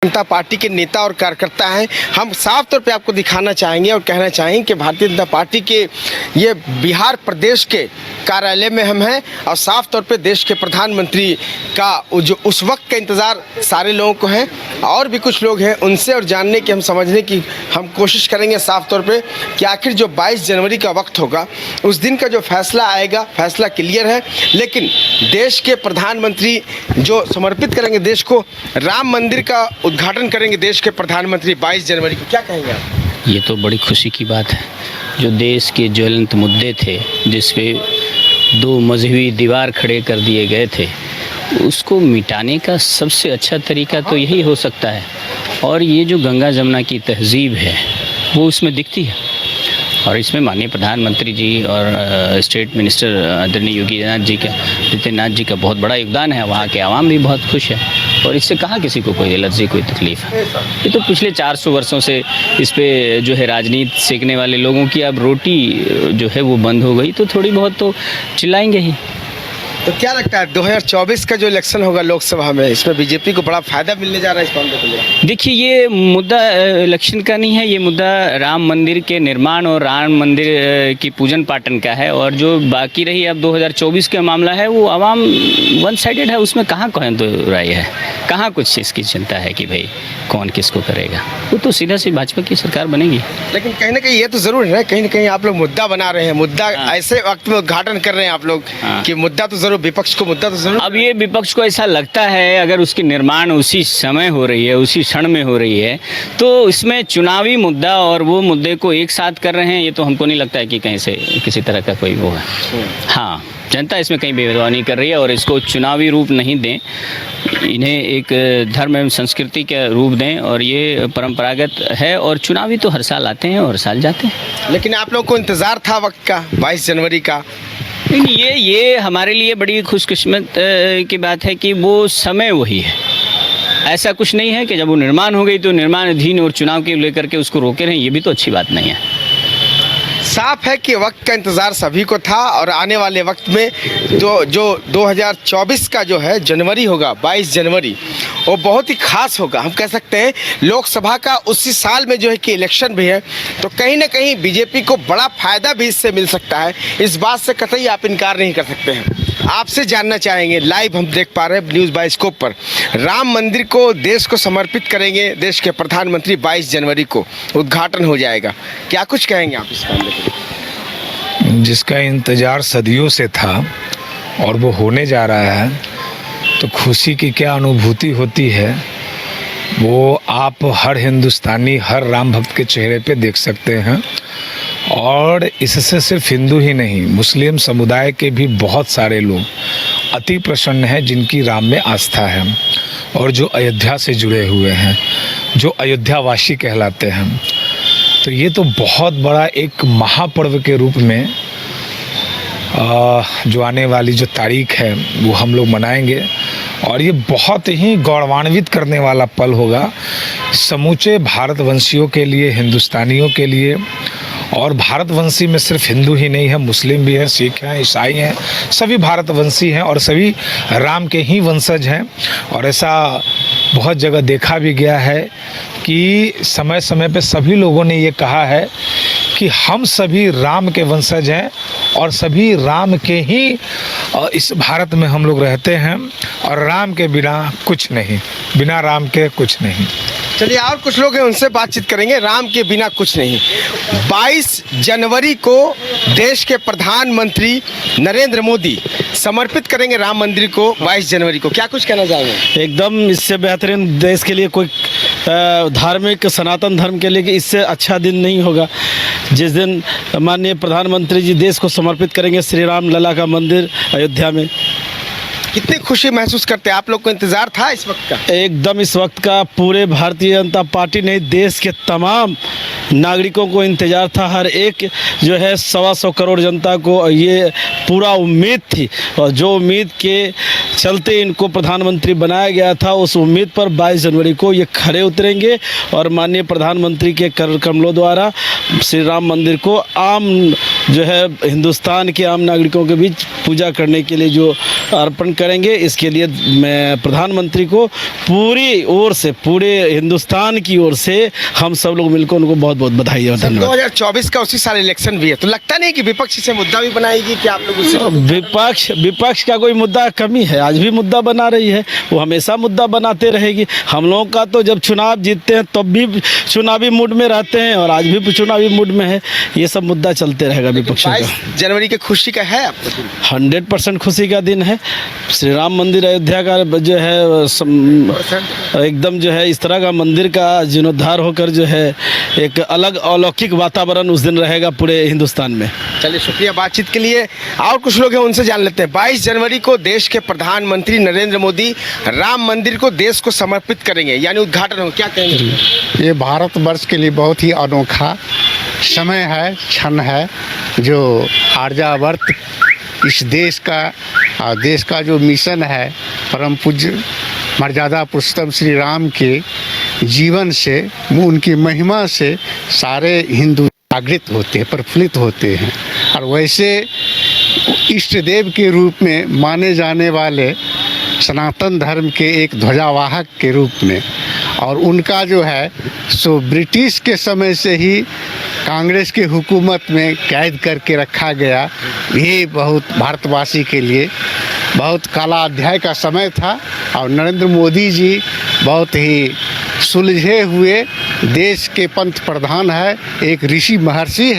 जनता party के नेता और कार्यकर्ता हैं। हम साफ तौर पे आपको दिखाना चाहेंगे और कहना चाहेंगे कि भारतीय जनता पार्टी के ये बिहार प्रदेश के कार्यालय में हम हैं और साफ तौर पे देश के प्रधानमंत्री का जो उस वक्त का इंतज़ार सारे लोगों को है और भी कुछ लोग हैं उनसे और जानने की हम समझने की हम कोशिश करेंगे साफ तौर पे कि आखिर जो 22 जनवरी का वक्त होगा उस दिन का जो फैसला आएगा, फैसला क्लियर है। लेकिन देश के प्रधानमंत्री जो समर्पित करेंगे देश को, राम मंदिर का उद्घाटन करेंगे देश के प्रधानमंत्री 22 जनवरी को, क्या कहेंगे आप? ये तो बड़ी खुशी की बात है। जो देश के ज्वलंत मुद्दे थे जिस पे दो मजहबी दीवार खड़े कर दिए गए थे, उसको मिटाने का सबसे अच्छा तरीका तो यही हो सकता है। और ये जो गंगा जमुना की तहजीब है वो उसमें दिखती है और इसमें माननीय प्रधानमंत्री जी और स्टेट मिनिस्टर आदरणीय योगी आदित्यनाथ जी का बहुत बड़ा योगदान है। वहाँ के आवाम भी बहुत खुश है और इससे कहाँ किसी को कोई एलर्जी, कोई तकलीफ है। ये तो पिछले 400 वर्षों से इस पे जो है राजनीति सेकने वाले लोगों की अब रोटी जो है वो बंद हो गई, तो थोड़ी बहुत तो चिल्लाएंगे ही। तो क्या लगता है 2024 का जो इलेक्शन होगा लोकसभा में, इसमें बीजेपी को बड़ा फायदा मिलने जा रहा है इस मामले को लेकर? देखिए, ये मुद्दा इलेक्शन का नहीं है, ये मुद्दा राम मंदिर के निर्माण और राम मंदिर की पूजन पाठन का है। और जो बाकी रही अब 2024 का मामला है वो आवाम वन साइडेड है, उसमें कहाँ कहें तो राय है, कहाँ कुछ इसकी चिंता है कि भाई कौन किसको करेगा। वो तो सीधा सी भाजपा की सरकार बनेगी। लेकिन कहीं ना कहीं ये तो ज़रूर है, कहीं ना कहीं आप लोग मुद्दा बना रहे हैं, मुद्दा ऐसे वक्त में उद्घाटन कर रहे हैं आप लोग कि मुद्दा तो जरूर, विपक्ष को मुद्दा तो जरूर। अब ये विपक्ष को ऐसा लगता है अगर उसकी निर्माण उसी समय हो रही है, उसी क्षण में हो रही है, तो इसमें चुनावी मुद्दा और वो मुद्दे को एक साथ कर रहे हैं। ये तो हमको नहीं लगता है कि कहीं से किसी तरह का कोई वो है। हाँ, जनता इसमें कहीं भेदभाव नहीं कर रही है और इसको चुनावी रूप नहीं दें, इन्हें एक धर्म एवं संस्कृति का रूप दें। और ये परंपरागत है और चुनावी तो हर साल आते हैं और हर साल जाते हैं। लेकिन आप लोगों को इंतज़ार था वक्त का, 22 जनवरी का। ये हमारे लिए बड़ी खुशकिस्मत की बात है कि वो समय वही है। ऐसा कुछ नहीं है कि जब वो निर्माण हो गई तो निर्माणाधीन और चुनाव के लेकर के उसको रोके रहें, ये भी तो अच्छी बात नहीं है। साफ है कि वक्त का इंतज़ार सभी को था और आने वाले वक्त में जो 2024 का जो है जनवरी होगा, 22 जनवरी, वो बहुत ही खास होगा। हम कह सकते हैं लोकसभा का उसी साल में जो है कि इलेक्शन भी है, तो कहीं ना कहीं बीजेपी को बड़ा फ़ायदा भी इससे मिल सकता है। इस बात से कतई आप इनकार नहीं कर सकते हैं। आपसे जानना चाहेंगे, लाइव हम देख पा रहे हैं न्यूज़ बाइस्कोप पर, राम मंदिर को देश को समर्पित करेंगे देश के प्रधानमंत्री, 22 जनवरी को उद्घाटन हो जाएगा, क्या कुछ कहेंगे आप इस मामले में? जिसका इंतज़ार सदियों से था और वो होने जा रहा है, तो खुशी की क्या अनुभूति होती है वो आप हर हिंदुस्तानी, हर राम भक्त के चेहरे पे देख सकते हैं। और इससे सिर्फ हिंदू ही नहीं, मुस्लिम समुदाय के भी बहुत सारे लोग अति प्रसन्न हैं जिनकी राम में आस्था है और जो अयोध्या से जुड़े हुए हैं, जो अयोध्यावासी कहलाते हैं। तो ये तो बहुत बड़ा एक महापर्व के रूप में जो आने वाली जो तारीख है वो हम लोग मनाएंगे और ये बहुत ही गौरवान्वित करने वाला पल होगा समूचे भारतवंशियों के लिए, हिंदुस्तानियों के लिए। और भारतवंशी में सिर्फ हिंदू ही नहीं है, मुस्लिम भी हैं, सिख हैं, ईसाई हैं, सभी भारतवंशी हैं और सभी राम के ही वंशज हैं। और ऐसा बहुत जगह देखा भी गया है कि समय समय पे सभी लोगों ने ये कहा है कि हम सभी राम के वंशज हैं और सभी राम के ही इस भारत में हम लोग रहते हैं और राम के बिना कुछ नहीं, बिना राम के कुछ नहीं। चलिए और कुछ लोग हैं उनसे बातचीत करेंगे। राम के बिना कुछ नहीं। 22 जनवरी को देश के प्रधानमंत्री नरेंद्र मोदी समर्पित करेंगे राम मंदिर को 22 जनवरी को, क्या कुछ कहना चाहेंगे? एकदम इससे बेहतरीन देश के लिए कोई धार्मिक सनातन धर्म के लिए कि इससे अच्छा दिन नहीं होगा जिस दिन माननीय प्रधानमंत्री जी देश को समर्पित करेंगे श्री राम लला का मंदिर अयोध्या में। कितनी खुशी महसूस करते हैं? आप लोग को इंतजार था इस वक्त का? एकदम इस वक्त का पूरे भारतीय जनता पार्टी ने, देश के तमाम नागरिकों को इंतजार था। हर एक जो है 125 करोड़ जनता को ये पूरा उम्मीद थी और जो उम्मीद के चलते इनको प्रधानमंत्री बनाया गया था, उस उम्मीद पर 22 जनवरी को ये खड़े उतरेंगे और माननीय प्रधानमंत्री के कर कमलों द्वारा श्री राम मंदिर को आम जो है हिंदुस्तान के आम नागरिकों के बीच पूजा करने के लिए जो अर्पण करेंगे। इसके लिए मैं प्रधानमंत्री को पूरी ओर से, पूरे हिंदुस्तान की ओर से हम सब लोग मिलकर उनको बहुत बहुत बधाई और धन्यवाद। 2024 का उसी साल इलेक्शन भी है, तो लगता नहीं कि विपक्ष इसे मुद्दा भी बनाएगी कि आप लोग उससे विपक्ष का कोई मुद्दा कमी है? आज भी मुद्दा बना रही है, वो हमेशा मुद्दा बनाते रहेगी। हम लोगों का तो जब चुनाव जीतते हैं तब भी चुनावी मूड में रहते हैं और आज भी चुनावी मूड में है। ये सब मुद्दा चलते रहेगा विपक्ष का। 22 जनवरी के खुशी का है आपको दिन? 100% खुशी का दिन है। श्री राम मंदिर अयोध्या का जो है एकदम जो है इस तरह का मंदिर का जीर्णोद्धार होकर जो है एक अलग अलौकिक वातावरण उस दिन रहेगा पूरे हिंदुस्तान में। चलिए, शुक्रिया बातचीत के लिए। और कुछ लोग हैं, उनसे जान लेते हैं। 22 जनवरी को देश के प्रधानमंत्री नरेंद्र मोदी राम मंदिर को देश को समर्पित करेंगे, यानी उद्घाटन हो, क्या कहेंगे? ये भारतवर्ष के लिए बहुत ही अनोखा समय है, क्षण है, जो आर्यावर्त इस देश का जो मिशन है, परम पूज्य मर्यादा पुरुषोत्तम श्री राम के जीवन से, उनकी महिमा से सारे हिंदू जागृत होते हैं, प्रफुल्लित होते हैं। और वैसे इष्ट देव के रूप में माने जाने वाले सनातन धर्म के एक ध्वजावाहक के रूप में, और उनका जो है सो ब्रिटिश के समय से ही कांग्रेस की हुकूमत में कैद करके रखा गया। ये बहुत भारतवासी के लिए बहुत काला अध्याय का समय था। और नरेंद्र मोदी जी बहुत ही सुलझे हुए देश के पंत प्रधान है, एक ऋषि महर्षि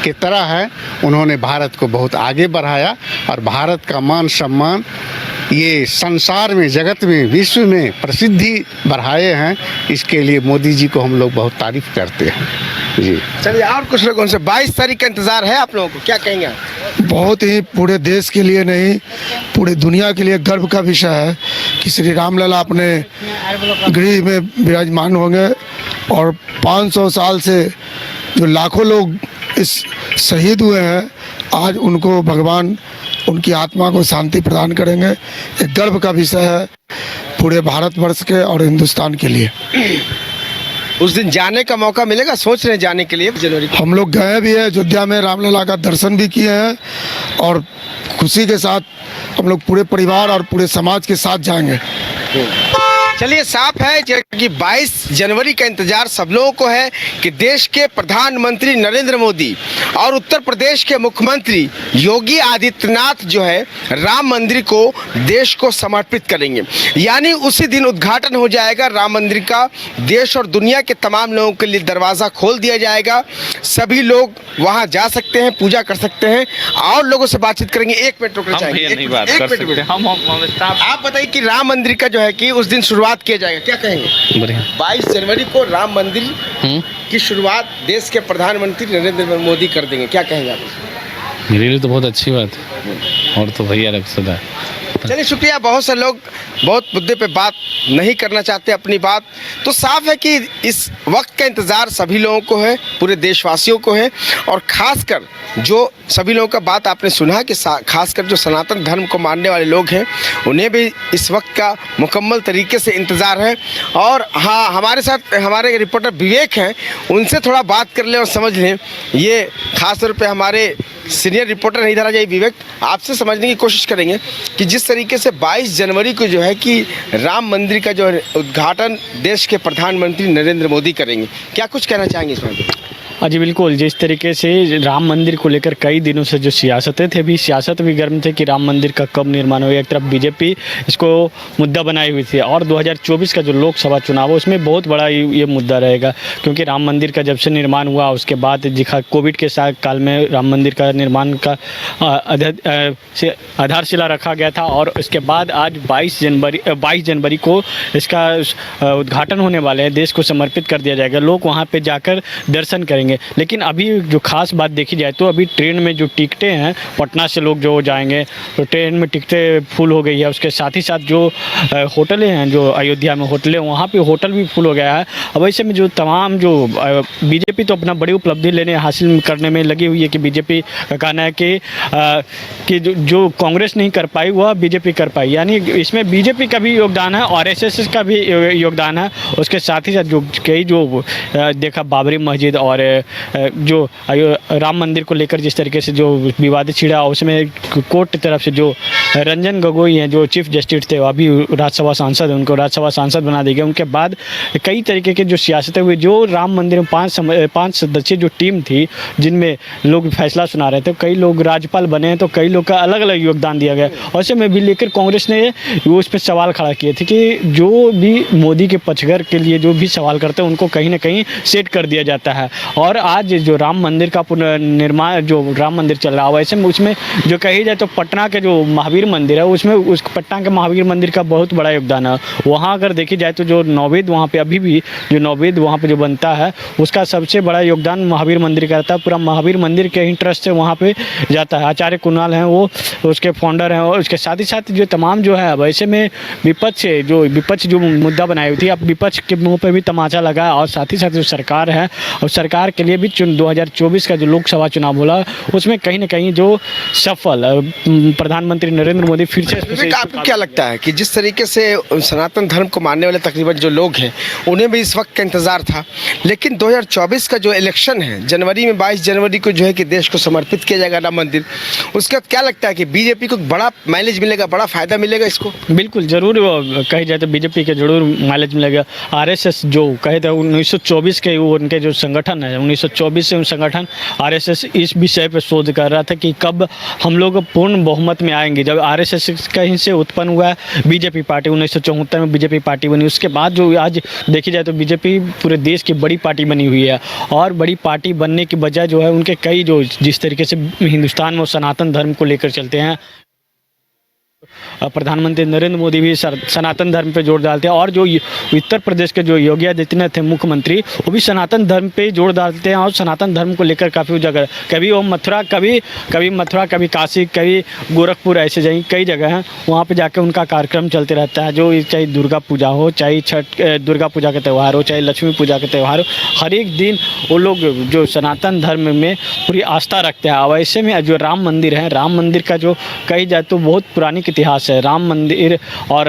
के तरह है। उन्होंने भारत को बहुत आगे बढ़ाया और भारत का मान सम्मान ये संसार में, जगत में, विश्व में प्रसिद्धि बढ़ाए हैं। इसके लिए मोदी जी को हम लोग बहुत तारीफ करते हैं जी। चलिए, और कुछ लोगों से 22 तारीख का इंतजार है आप लोगों को, क्या कहेंगे आप? बहुत ही पूरे देश के लिए नहीं, पूरे दुनिया के लिए गर्व का विषय है कि श्री रामलला अपने गृह में विराजमान होंगे और 500 साल से जो लाखों लोग इस शहीद हुए हैं, आज उनको भगवान उनकी आत्मा को शांति प्रदान करेंगे। एक गर्व का विषय है पूरे भारतवर्ष के और हिंदुस्तान के लिए। उस दिन जाने का मौका मिलेगा, सोच रहे हैं जाने के लिए जनवरी को? हम लोग गए भी हैं, अयोध्या में रामलला का दर्शन भी किए हैं और खुशी के साथ हम लोग पूरे परिवार और पूरे समाज के साथ जाएंगे। चलिए, साफ है कि 22 जनवरी का इंतजार सब लोगों को है कि देश के प्रधानमंत्री नरेंद्र मोदी और उत्तर प्रदेश के मुख्यमंत्री योगी आदित्यनाथ जो है राम मंदिर को देश को समर्पित करेंगे। यानी उसी दिन उद्घाटन हो जाएगा राम मंदिर का। देश और दुनिया के तमाम लोगों के लिए दरवाज़ा खोल दिया जाएगा। सभी लोग वहां जा सकते हैं, पूजा कर सकते हैं। और लोगों से बातचीत करेंगे। 1 मिनट रुकना चाहिए। आप बताइए कि राम मंदिर का जो है कि उस दिन शुरुआत किया जाएगा, क्या कहेंगे? बढ़िया। 22 जनवरी को राम मंदिर की शुरुआत देश के प्रधानमंत्री नरेंद्र मोदी कर देंगे, क्या कहेंगे आप? मेरे लिए तो बहुत अच्छी बात है और तो भैया रख सदा। चलिए, शुक्रिया। बहुत से लोग बहुत मुद्दे पे बात नहीं करना चाहते अपनी बात, तो साफ है कि इस वक्त का इंतज़ार सभी लोगों को है, पूरे देशवासियों को है। और ख़ासकर जो सभी लोगों का बात आपने सुना कि खासकर जो सनातन धर्म को मानने वाले लोग हैं, उन्हें भी इस वक्त का मुकम्मल तरीके से इंतज़ार है। और हाँ, हमारे साथ हमारे रिपोर्टर विवेक हैं, उनसे थोड़ा बात कर लें और समझ लें। ये ख़ास तौर पे हमारे सीनियर रिपोर्टर नहीं धरा जाए विवेक, आपसे समझने की कोशिश करेंगे कि जिस तरीके से 22 जनवरी को जो है कि राम मंदिर का जो उद्घाटन देश के प्रधानमंत्री नरेंद्र मोदी करेंगे, क्या कुछ कहना चाहेंगे इसमें? हाँ जी बिल्कुल, जिस तरीके से राम मंदिर को लेकर कई दिनों से जो सियासतें थे, भी सियासत भी गर्म थे कि राम मंदिर का कब निर्माण होगा। एक तरफ बीजेपी इसको मुद्दा बनाई हुई थी और 2024 का जो लोकसभा चुनाव है उसमें बहुत बड़ा ये मुद्दा रहेगा, क्योंकि राम मंदिर का जब से निर्माण हुआ उसके बाद दिखा कोविड के साथ काल में राम मंदिर का निर्माण का आधारशिला रखा गया था और उसके बाद आज 22 जनवरी को इसका उद्घाटन होने वाले हैं, देश को समर्पित कर दिया जाएगा। लोग वहाँ पर जाकर दर्शन करेंगे। लेकिन अभी जो खास बात देखी जाए तो अभी ट्रेन में जो टिकटें हैं, पटना से लोग जो जाएंगे तो ट्रेन में टिकटें फुल हो गई है। उसके साथ ही साथ जो होटलें हैं, जो अयोध्या में होटलें, वहाँ पे होटल भी फुल हो गया है। अब ऐसे में जो तमाम जो बीजेपी तो अपना बड़ी उपलब्धि हासिल करने में लगी हुई है कि बीजेपी का कहना है कि जो कांग्रेस नहीं कर पाई वह बीजेपी कर पाई, यानी इसमें बीजेपी का भी योगदान है और आरएसएस का भी योगदान है। उसके साथ ही साथ जो कई जो देखा बाबरी मस्जिद और जो राम मंदिर को लेकर जिस तरीके से जो विवादित छिड़ा, उसमें कोर्ट की तरफ से जो रंजन गोगोई हैं जो चीफ जस्टिस थे, अभी राज्यसभा सांसद हैं, उनको राज्यसभा सांसद बना दिया गया। उनके बाद कई तरीके के जो सियासतें हुई, जो राम मंदिर में 5 सदस्यीय जो टीम थी जिनमें लोग फैसला सुना रहे थे, कई लोग राज्यपाल बने हैं तो कई लोग का अलग अलग योगदान दिया गया। और ऐसे में भी लेकर कांग्रेस ने वो उस पर सवाल खड़ा किए थे कि जो भी मोदी के पक्षघर के लिए जो भी सवाल करते हैं उनको कहीं ना कहीं सेट कर दिया जाता है। और आज जो राम मंदिर का पुनर्निर्माण, जो राम मंदिर चल रहा है, वैसे में उसमें जो कही जाए तो पटना के जो महावीर मंदिर है, उसमें उस पटना के महावीर मंदिर का बहुत बड़ा योगदान है। वहाँ अगर देखी जाए तो जो नववेद वहाँ पे अभी भी जो नववेद वहाँ पे जो बनता है उसका सबसे बड़ा योगदान महावीर मंदिर का रहता है। पूरा महावीर मंदिर के इंटरेस्ट से वहाँ पे जाता है। आचार्य कुणाल हैं वो उसके फाउंडर हैं। और उसके साथ ही साथ जो तमाम जो है, वैसे में विपक्ष जो मुद्दा बनाई हुई थी, अब विपक्ष के मुंह पे भी तमाचा लगा। और साथ ही साथ जो सरकार है, और सरकार के लिए भी 2024 का जो लोकसभा चुनाव बोला उसमें कहीं ना कहीं जो सफल प्रधानमंत्री नरेंद्र मोदी फिर से। आपको क्या लगता है कि जिस तरीके से सनातन धर्म को मानने वाले तकरीबन जो लोग हैं उन्हें भी इस वक्त का इंतजार था, लेकिन 2024 का जो इलेक्शन है जनवरी में 22 जनवरी को जो है कि देश को समर्पित किया जाएगा राम मंदिर, उसके बाद क्या लगता है कि बीजेपी को बड़ा माइलेज मिलेगा, बड़ा फायदा मिलेगा इसको? बिल्कुल ज़रूर कही जाए तो बीजेपी के जरूर माइलेज मिलेगा। आरएसएस जो कहे थे 1924 के वो उनके जो संगठन है, 1924 से संगठन आरएसएस इस विषय पर शोध कर रहा था कि कब हम लोग पूर्ण बहुमत में आएंगे। जब आरएसएस कहीं से उत्पन्न हुआ है बीजेपी पार्टी, 1974 में बीजेपी पार्टी बनी। उसके बाद जो आज देखी जाए तो बीजेपी पूरे देश की बड़ी पार्टी बनी हुई है। और बड़ी पार्टी बनने की वजह जो है उनके कई जो जिस तरीके से हिंदुस्तान में सनातन धर्म को लेकर चलते हैं, प्रधानमंत्री नरेंद्र मोदी भी सनातन धर्म पे जोर डालते हैं। और जो उत्तर प्रदेश के जो योगी आदित्यनाथ थे मुख्यमंत्री, वो भी सनातन धर्म पे जोर डालते हैं और सनातन धर्म को लेकर काफ़ी जगह, कभी वो मथुरा, कभी काशी, कभी गोरखपुर, ऐसे कई जगह हैं वहाँ पे जाके उनका कार्यक्रम चलते रहता है। जो चाहे दुर्गा पूजा हो, चाहे दुर्गा पूजा का त्यौहार हो, चाहे लक्ष्मी पूजा का त्यौहार हो, हर एक दिन वो लोग जो सनातन धर्म में पूरी आस्था रखते हैं। वैसे में जो राम मंदिर है, राम मंदिर का जो कही जाए तो बहुत पुरानी इतिहास है राम मंदिर। और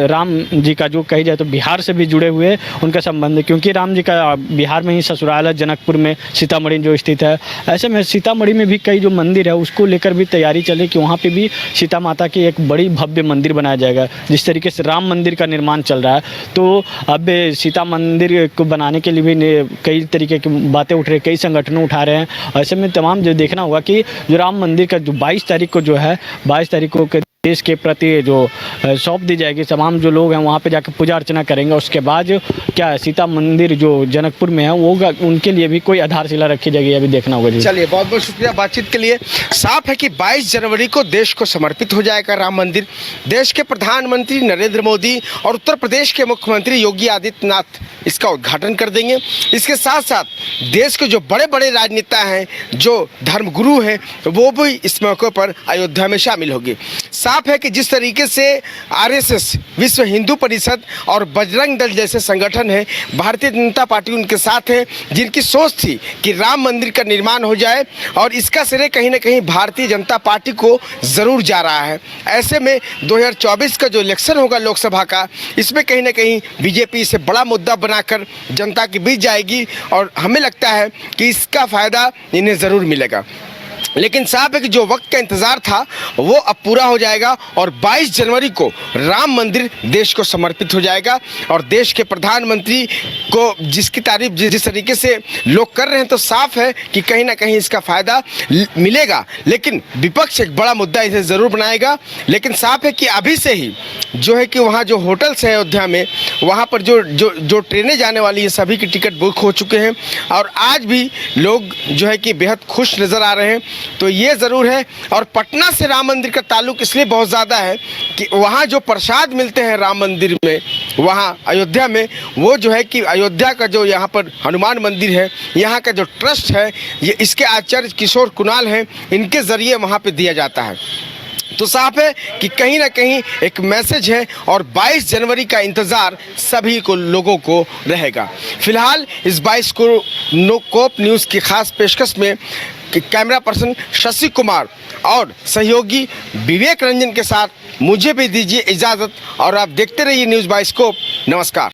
राम जी का जो कही जाए तो बिहार से भी जुड़े हुए उनका संबंध, क्योंकि राम जी का बिहार में ही ससुराल है, जनकपुर में, सीतामढ़ी जो स्थित है। ऐसे में सीतामढ़ी में भी कई जो मंदिर है उसको लेकर भी तैयारी चले कि वहाँ पे भी सीता माता की एक बड़ी भव्य मंदिर बनाया जाएगा। जिस तरीके से राम मंदिर का निर्माण चल रहा है, तो अब सीता मंदिर को बनाने के लिए भी कई तरीके की बातें उठ रही, कई संगठनों उठा रहे हैं। ऐसे में तमाम जो देखना होगा कि जो राम मंदिर का जो 22 तारीख को जो है, 22 तारीख को देश के प्रति जो सौंप दी जाएगी, तमाम जो लोग हैं वहाँ पे जाकर पूजा अर्चना करेंगे। उसके बाद क्या सीता मंदिर जो जनकपुर में है वो उनके लिए भी कोई आधारशिला रखी जाएगी, अभी देखना होगा जी। चलिए, बहुत बहुत शुक्रिया बातचीत के लिए। साफ है कि 22 जनवरी को देश को समर्पित हो जाएगा राम मंदिर। देश के प्रधानमंत्री नरेंद्र मोदी और उत्तर प्रदेश के मुख्यमंत्री योगी आदित्यनाथ इसका उद्घाटन कर देंगे। इसके साथ साथ देश के जो बड़े बड़े राजनेता हैं, जो धर्मगुरु हैं, वो भी इस मौके पर अयोध्या में शामिल होंगे। साफ है कि जिस तरीके से आरएसएस, विश्व हिंदू परिषद और बजरंग दल जैसे संगठन हैं, भारतीय जनता पार्टी उनके साथ है, जिनकी सोच थी कि राम मंदिर का निर्माण हो जाए, और इसका श्रेय कहीं ना कहीं भारतीय जनता पार्टी को ज़रूर जा रहा है। ऐसे में 2024 का जो इलेक्शन होगा लोकसभा का, इसमें कहीं ना कहीं बीजेपी इसे बड़ा मुद्दा बनाकर जनता के बीच जाएगी, और हमें लगता है कि इसका फ़ायदा इन्हें ज़रूर मिलेगा। लेकिन साहब है कि जो वक्त का इंतज़ार था वो अब पूरा हो जाएगा, और 22 जनवरी को राम मंदिर देश को समर्पित हो जाएगा। और देश के प्रधानमंत्री को जिसकी तारीफ जिस तरीके से लोग कर रहे हैं, तो साफ है कि कहीं ना कहीं इसका फ़ायदा मिलेगा। लेकिन विपक्ष एक बड़ा मुद्दा इसे ज़रूर बनाएगा। लेकिन साफ है कि अभी से ही जो है कि वहाँ जो होटल्स हैं अयोध्या में, वहाँ पर जो ट्रेनें जाने वाली हैं, सभी की टिकट बुक हो चुके हैं, और आज भी लोग जो है कि बेहद खुश नज़र आ रहे हैं। तो ये ज़रूर है। और पटना से राम मंदिर का ताल्लुक इसलिए बहुत ज़्यादा है कि वहाँ जो प्रसाद मिलते हैं राम मंदिर में, वहाँ अयोध्या में, वो जो है कि अयोध्या का जो यहाँ पर हनुमान मंदिर है, यहाँ का जो ट्रस्ट है, ये इसके आचार्य किशोर कुणाल हैं, इनके ज़रिए वहाँ पे दिया जाता है। तो साफ है कि कहीं ना कहीं एक मैसेज है, और 22 जनवरी का इंतज़ार सभी को लोगों को रहेगा। फिलहाल इस 22 को कोप न्यूज़ की खास पेशकश में कैमरा पर्सन शशि कुमार और सहयोगी विवेक रंजन के साथ मुझे भी दीजिए इजाज़त, और आप देखते रहिए न्यूज़ 22 कोप। नमस्कार।